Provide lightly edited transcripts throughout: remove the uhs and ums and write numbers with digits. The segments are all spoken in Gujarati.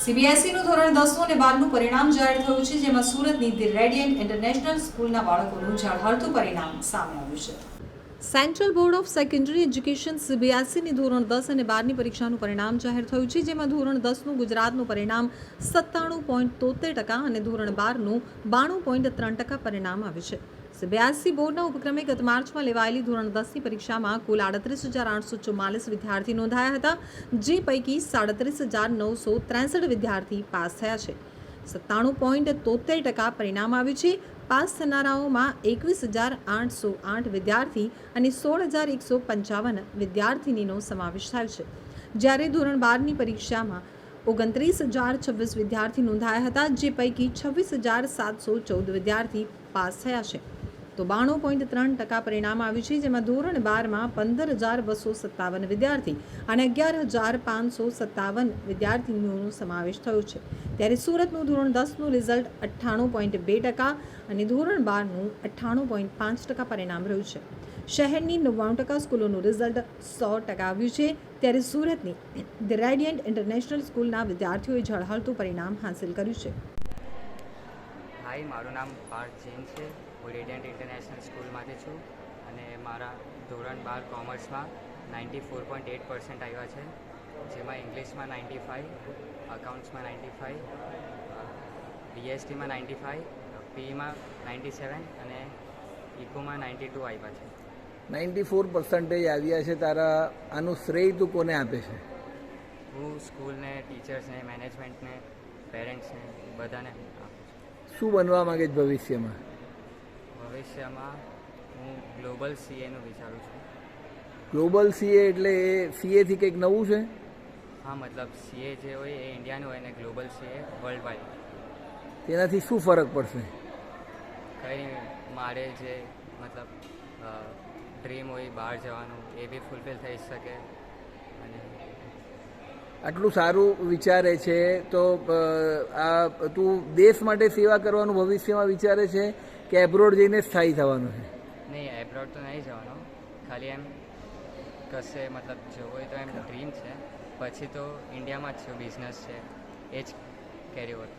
સીબીએસઈનું ધોરણ 10 અને 12નું પરિણામ જાહેર થયું છે, જેમાં સુરતની ધી રેડિયન્ટ ઇન્ટરનેશનલ સ્કૂલના બાળકોનું ઝળહળતું પરિણામ સામે આવ્યું છે. Central board of secondary education સીબીએસઈની ધોરણ 10 અને 12ની પરીક્ષાનું પરિણામ જાહેર થયું છે, જેમાં ધોરણ 10નું ગુજરાતનું પરિણામ 97.73% અને ધોરણ 12નું 92.3% પરિણામ આવ્યું છે. સીબીએસઈ બોર્ડના ઉપક્રમે ગત માર્ચમાં લેવાયેલી ધોરણ 10ની પરીક્ષામાં કુલ 38,844 વિદ્યાર્થી નોંધાયા હતા, જે પૈકી 37,963 વિદ્યાર્થી પાસ થયા છે. 97.73% પરિણામ આવ્યું છે. પાસ થનારાઓમાં 21,808 વિદ્યાર્થી અને 16,155 વિદ્યાર્થીનીનો સમાવેશ થાય છે. જ્યારે ધોરણ 12ની પરીક્ષામાં 29,026 વિદ્યાર્થી નોંધાયા હતા, જે પૈકી 26,714 વિદ્યાર્થી પાસ થયા છે. તો 92.3% પરિણામ આવ્યું છે, જેમાં ધોરણ 12માં 15,257 વિદ્યાર્થી અને 11,557 વિદ્યાર્થીનીઓનો સમાવેશ થયો છે. ત્યારે સુરતનું ધોરણ 10નું રિઝલ્ટ 98.2% અને ધોરણ 12નું 98.5% પરિણામ રહ્યું છે. શહેરની 99% સ્કૂલોનું રિઝલ્ટ 100% આવ્યું છે. ત્યારે સુરતની ધી રેડિયન્ટ ઇન્ટરનેશનલ સ્કૂલના વિદ્યાર્થીઓએ ઝળહળતું પરિણામ હાંસિલ કર્યું છે. હાય, મારું નામ પાર્થ જૈન છે. હું રેડિયન્ટ ઇન્ટરનેશનલ સ્કૂલમાંથી છું અને મારા ધોરણ 12 કોમર્સમાં 94.8% આવ્યા છે, જેમાં ઇંગ્લિશમાં 95, અકાઉન્ટ્સમાં 95, બીએસટીમાં 95, પીમાં 97 અને ઇકોમાં 92 આવ્યા છે. 94% આવ્યા છે તારા. આનું શ્રેય તું કોને આપે છે? હું સ્કૂલને, ટીચર્સને, મેનેજમેન્ટને, પેરેન્ટ્સને બધાને આપું છું. શું બનવા માંગે છે ભવિષ્યમાં? ભવિષ્યમાં હું ગ્લોબલ સીએનું વિચારું છું. ગ્લોબલ સીએ એટલે એ સીએથી કંઈક નવું છે? હા, મતલબ સીએ જે હોય એ ઇન્ડિયાનું હોય ને ગ્લોબલ સીએ વર્લ્ડ વાઇડ. તેનાથી શું ફરક પડશે? કંઈ મારે જે મતલબ ડ્રીમ હોય બહાર જવાનું એ બી ફૂલફિલ થઈ શકે. અને આટલું સારું વિચારે છે તો આ તું દેશ માટે સેવા કરવાનું ભવિષ્યમાં વિચારે છે કે એબ્રોડ જઈને સ્થાયી થવાનું છે? નહીં, એબ્રોડ તો નહીં જવાનો, ખાલી એમ કશે મતલબ જવું હોય તો એમ ડ્રીમ છે. પછી તો ઇન્ડિયામાં જ છે, બિઝનેસ છે, એ જ કેરી ઓવર.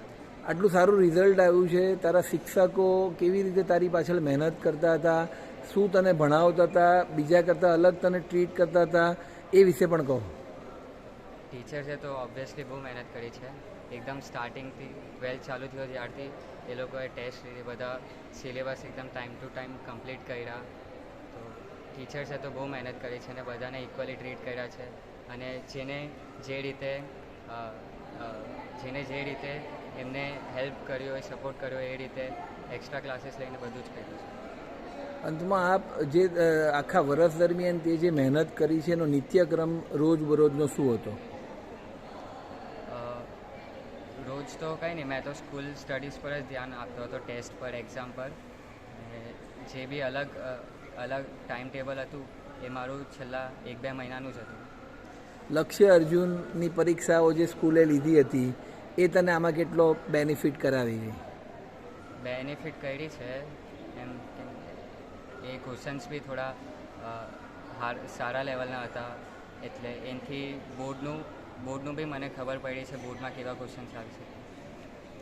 આટલું સારું રિઝલ્ટ આવ્યું છે. તારા શિક્ષકો કેવી રીતે તારી પાછળ મહેનત કરતા હતા? શું તને ભણાવતા હતા? બીજા કરતાં અલગ તને ટ્રીટ કરતા હતા? એ વિશે પણ કહો. ટીચર્સે તો ઓબ્વિયસલી બહુ મહેનત કરી છે. એકદમ સ્ટાર્ટિંગથી 12th ચાલુ થયો ત્યારથી એ લોકોએ ટેસ્ટ લીધી, બધા સિલેબસ એકદમ ટાઈમ ટુ ટાઈમ કમ્પ્લીટ કર્યા. તો ટીચર્સે તો બહુ મહેનત કરી છે અને બધાને ઇક્વલી ટ્રીટ કર્યા છે. અને જેને જે રીતે એમને હેલ્પ કર્યો હોય, સપોર્ટ કર્યો એ રીતે એક્સ્ટ્રા ક્લાસીસ લઈને બધું જ કર્યું છે. અંતમાં આપ જે આખા વર્ષ દરમિયાન તે જે મહેનત કરી છે એનો નિત્યક્રમ રોજબરોજનો શું હતો? રોજ તો કંઈ નહીં, મેં તો સ્કૂલ સ્ટડીઝ પર જ ધ્યાન આપતો હતો, ટેસ્ટ પર, એક્ઝામ પર. જે બી અલગ ટાઈમ ટેબલ હતું એ મારું છેલ્લા 1-2 મહિનાનું જ હતું. લક્ષ્ય અર્જુનની પરીક્ષાઓ જે સ્કૂલે લીધી હતી એ તને આમાં કેટલો બેનિફિટ કરાવી ગઈ? બેનિફિટ કરી છે એમ. એ ક્વેશ્ચન્સ બી થોડા સારા લેવલના હતા, એટલે એનાથી બોર્ડનું બી મને ખબર પડી છે બોર્ડમાં કેવા ક્વેશ્ચન્સ આવશે.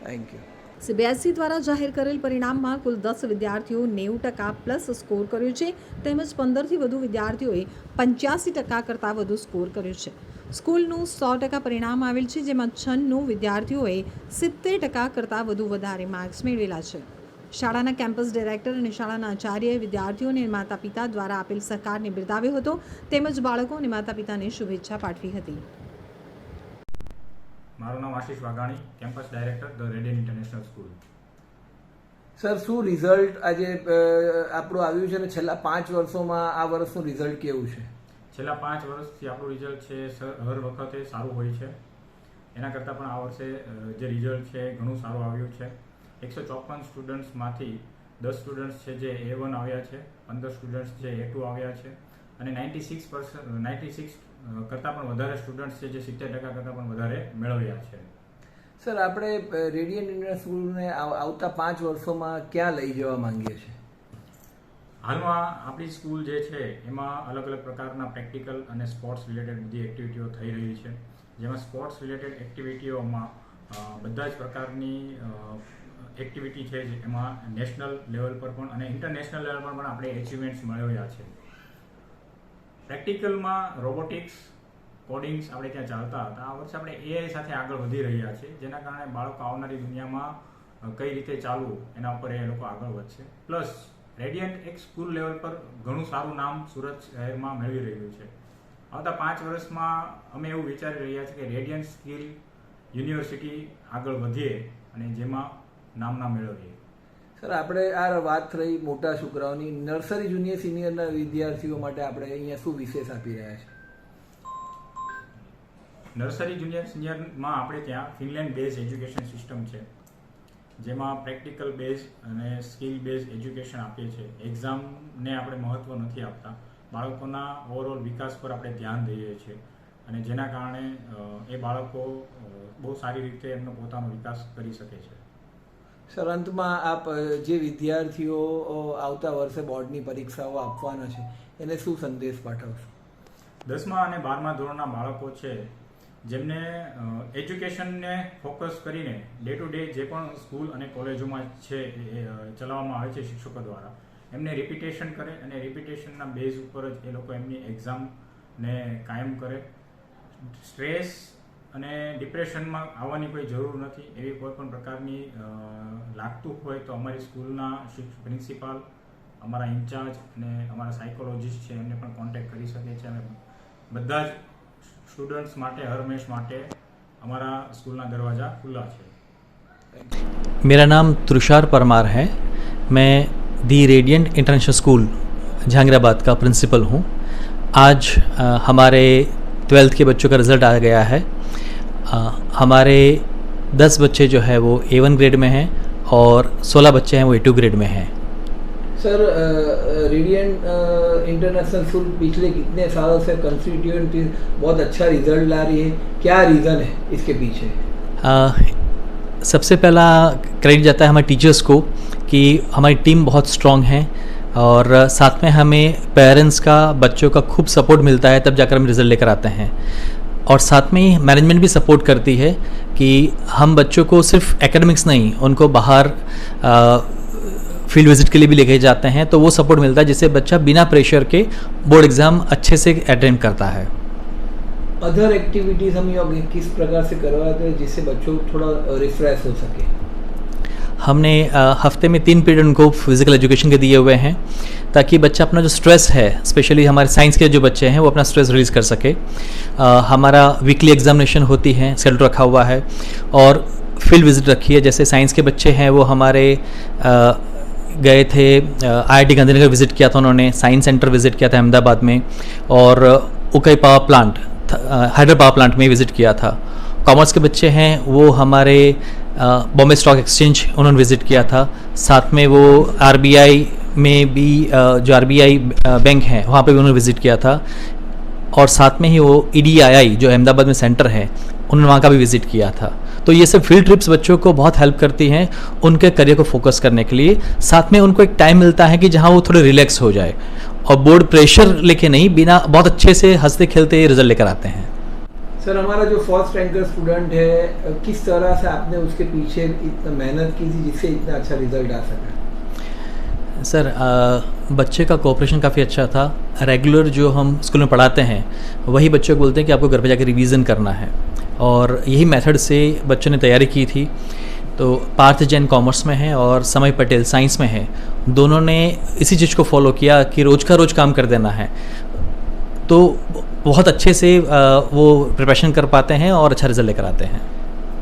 Thank you. સીબીએસઈ દ્વારા જાહેર કરેલ પરિણામમાં કુલ 10 વિદ્યાર્થીઓ 90% પ્લસ સ્કોર કર્યો છે, તેમજ 15થી વધુ વિદ્યાર્થીઓએ 85% કરતાં વધુ સ્કોર કર્યો છે. સ્કૂલનું 100% પરિણામ આવેલ છે, જેમાં 96 વિદ્યાર્થીઓએ 70% કરતાં વધારે માર્ક્સ મેળવેલા છે. શાળાના કેમ્પસ ડિરેક્ટર અને શાળાના આચાર્યએ વિદ્યાર્થીઓ અને માતા પિતા દ્વારા આપેલ સહકારને બિરદાવ્યો હતો, તેમજ બાળકો અને માતા પિતાને શુભેચ્છા પાઠવી હતી. મારું નામ Ashish Vaghani, campus director the radiant international school. Sir, શું રિઝલ્ટ આજે આપણું આવ્યું છે અને છેલ્લા 5 વર્ષોમાં આ વર્ષનું રિઝલ્ટ કેવું છે? છેલ્લા 5 વર્ષથી આપણું રિઝલ્ટ છે હર વખતે સારું હોય છે. એના કરતાં પણ આ વર્ષે જે રિઝલ્ટ છે ઘણું સારું આવ્યું છે. 154 સ્ટુડન્ટ્સમાંથી 10 સ્ટુડન્ટ્સ છે જે A1 આવ્યા છે, 15 સ્ટુડન્ટ્સ છે A2 આવ્યા છે અને 96% કરતાં પણ વધારે સ્ટુડન્ટ્સ છે જે 70% કરતાં પણ વધારે મેળવ્યા છે. સર, આપણે રેડિયન્ટ ઇન્ટરનેશનલ સ્કૂલને આવતા 5 વર્ષોમાં ક્યાં લઈ જવા માંગીએ છીએ? હાલમાં આપણી સ્કૂલ જે છે એમાં અલગ અલગ પ્રકારના પ્રેક્ટિકલ અને સ્પોર્ટ્સ રિલેટેડ બધી એક્ટિવિટીઓ થઈ રહી છે, જેમાં સ્પોર્ટ્સ રિલેટેડ એક્ટિવિટીઓમાં બધા જ પ્રકારની એક્ટિવિટી છે જે એમાં નેશનલ લેવલ પર પણ અને ઇન્ટરનેશનલ લેવલ પર પણ આપણે એચિવમેન્ટ્સ મેળવ્યા છે. પ્રેક્ટિકલમાં રોબોટિક્સ, કોડિંગ્સ આપણે ત્યાં ચાલતા હતા. આ વર્ષે આપણે એઆઈ સાથે આગળ વધી રહ્યા છે, જેના કારણે બાળકો આવનારી દુનિયામાં કઈ રીતે ચાલવું એના ઉપર એ લોકો આગળ વધશે. પ્લસ રેડિયન્ટ એક સ્કૂલ લેવલ પર ઘણું સારું નામ સુરત શહેરમાં મેળવી રહ્યું છે. આવતા 5 વર્ષમાં અમે એવું વિચારી રહ્યા છીએ કે રેડિયન્ટ સ્કિલ યુનિવર્સિટી આગળ વધીએ અને જેમાં નામના મેળવીએ. સર, આપણે આ વાત થઈ મોટા છોકરાઓની. નર્સરી, જુનિયર, સિનિયરના વિદ્યાર્થીઓ માટે આપણે અહીંયા શું વિશેષ આપી રહ્યા છે? નર્સરી, જુનિયર, સિનિયરમાં આપણે ત્યાં ફિનલેન્ડ બેઝ એજ્યુકેશન સિસ્ટમ છે, જેમાં પ્રેક્ટિકલ બેઝ અને સ્કિલ બેઝ એજ્યુકેશન આપીએ છીએ. એક્ઝામને આપણે મહત્ત્વ નથી આપતા, બાળકોના ઓવરઓલ વિકાસ પર આપણે ધ્યાન દઈએ છીએ અને જેના કારણે એ બાળકો બહુ સારી રીતે એમનો પોતાનો વિકાસ કરી શકે છે. સર, અંતમાં આપ જે વિદ્યાર્થીઓ આવતા વર્ષે બોર્ડની પરીક્ષાઓ આપવાના છે એને શું સંદેશ પાઠવશો? 10મા અને 12મા ધોરણના બાળકો છે જેમને એજ્યુકેશનને ફોકસ કરીને ડે ટુ ડે જે પણ સ્કૂલ અને કોલેજોમાં છે એ ચલાવવામાં આવે છે શિક્ષકો દ્વારા, એમને રિપીટેશન કરે અને રિપીટેશનના બેઝ ઉપર જ એ લોકો એમની એક્ઝામને કાયમ કરે. સ્ટ્રેસ અને ડિપ્રેશનમાં આવવાની કોઈ જરૂર નથી. એવી કોઈ પણ પ્રકારની લાગતું હોય તો અમારી સ્કૂલના પ્રિન્સિપાલ, અમારા ઇન્ચાર્જ અને અમારા સાયકોલોજીસ્ટ છે એમને પણ કોન્ટેક્ટ કરી શકે છે અને બધા જ સ્ટુડન્ટ્સ માટે હરમેશ માટે हमारा स्कूल दरवाज़ा खुला है. मेरा नाम तुषार परमार है. मैं दी रेडियंट इंटरनेशनल स्कूल जहांगीराबाद का प्रिंसिपल हूँ. आज हमारे 12th के बच्चों का रिज़ल्ट आ गया है. हमारे 10 बच्चे जो है वो A1 ग्रेड में हैं और 16 बच्चे हैं वो A2 ग्रेड में हैं. सर, रेडियंट इंटरनेशनल स्कूल पिछले कितने सालों से कंस्टिट्यूएंट बहुत अच्छा रिजल्ट ला रही है, क्या रीज़न है इसके पीछे? सबसे पहला क्रेडिट जाता है हमारे टीचर्स को कि हमारी टीम बहुत स्ट्रॉन्ग है और साथ में हमें पेरेंट्स का, बच्चों का खूब सपोर्ट मिलता है, तब जाकर हम रिज़ल्ट लेकर आते हैं. और साथ में ही मैनेजमेंट भी सपोर्ट करती है कि हम बच्चों को सिर्फ एकेडमिक्स नहीं, उनको बाहर फील्ड विजिट के लिए भी लेके जाते हैं, तो वो सपोर्ट मिलता है जिससे बच्चा बिना प्रेशर के बोर्ड एग्ज़ाम अच्छे से अटेंड करता है. अदर एक्टिविटीज़ हम ये किस प्रकार से करवाते हैं जिससे बच्चों को थोड़ा रिफ्रेश हो सके? हमने हफ्ते में 3 पीरियड उनको फिज़िकल एजुकेशन के दिए हुए हैं ताकि बच्चा अपना जो स्ट्रेस है, स्पेशली हमारे साइंस के जो बच्चे हैं वो अपना स्ट्रेस रिलीज़ कर सके. हमारा वीकली एग्जामिनेशन होती है, शेड्यूल रखा हुआ है और फील्ड विजिट रखी है. जैसे साइंस के बच्चे हैं वो हमारे गए थे IIT गांधीनगर विज़िट किया था उन्होंने, साइंस सेंटर विज़िट किया था अहमदाबाद में और उकई power plant, hydro power plant में विज़िट किया था. कॉमर्स के बच्चे हैं वो हमारे बॉम्बे स्टॉक एक्सचेंज उन्होंने विज़िट किया था. साथ में वो RBI में भी जो RBI बैंक है वहाँ पे भी उन्होंने विज़िट किया था. और साथ में ही वो EDII जो अहमदाबाद में सेंटर है उन्होंने वहाँ का भी विज़िट किया था. तो ये सब फील्ड ट्रिप्स बच्चों को बहुत हेल्प करती हैं उनके करियर को फोकस करने के लिए. साथ में उनको एक टाइम मिलता है कि जहाँ वो थोड़े रिलैक्स हो जाए और बोर्ड प्रेशर लेके नहीं, बिना, बहुत अच्छे से हंसते खेलते रिजल्ट लेकर आते हैं. सर, हमारा जो फर्स्ट रैंकर स्टूडेंट है, किस तरह से आपने उसके पीछे इतना मेहनत की थी जिससे इतना अच्छा रिजल्ट आ सका? सर, बच्चे का कोऑपरेशन काफ़ी अच्छा था. रेगुलर जो हम स्कूल में पढ़ाते हैं वही बच्चों को बोलते हैं कि आपको घर पे जाकर रिवीजन करना है और यही मेथड से बच्चों ने तैयारी की थी. तो पार्थ जैन कॉमर्स में है और समय पटेल साइंस में है. दोनों ने इसी चीज़ को फॉलो किया कि रोज़ का रोज़ काम कर देना है, तो बहुत अच्छे से वो प्रिपरेशन कर पाते हैं और अच्छा रिजल्ट लेकर आते हैं.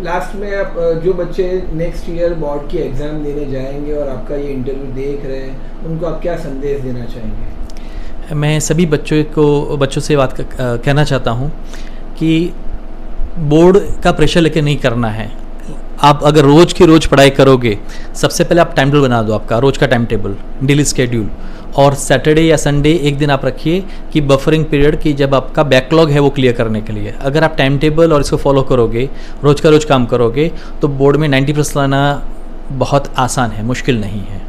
लास्ट में आप जो बच्चे नेक्स्ट ईयर बोर्ड की एग्ज़ाम देने जाएंगे और आपका ये इंटरव्यू देख रहे हैं, उनको आप क्या संदेश देना चाहेंगे? मैं सभी बच्चों से बात कहना चाहता हूँ कि बोर्ड का प्रेशर लेके नहीं करना है. आप अगर रोज़ की रोज़ पढ़ाई करोगे, सबसे पहले आप टाइम टेबल बना दो, आपका रोज़ का टाइम टेबल, डेली स्केड्यूल, और सैटरडे या संडे एक दिन आप रखिए कि बफरिंग पीरियड की जब आपका बैकलॉग है वो क्लियर करने के लिए. अगर आप टाइम टेबल और इसको फॉलो करोगे, रोज़ का रोज़ काम करोगे, तो बोर्ड में 90+ लाना बहुत आसान है, मुश्किल नहीं है.